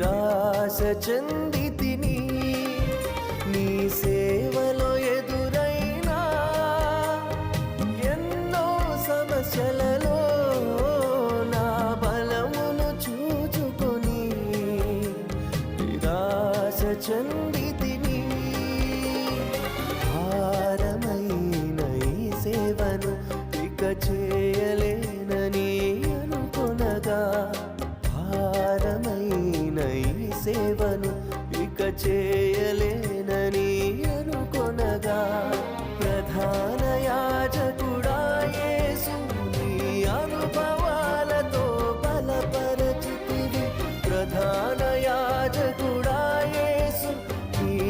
నిరాశ చెందితిని నీ సేవలో ఎదురైనా ఎన్నో సమస్యలలో నా బలమును చూచుకొని నిరాశ చెందితిని భారమైన ఈ సేవను ఇక చేయలేనని అనుకొనగా భారమైన ఈ సేవను ఇక చేయలే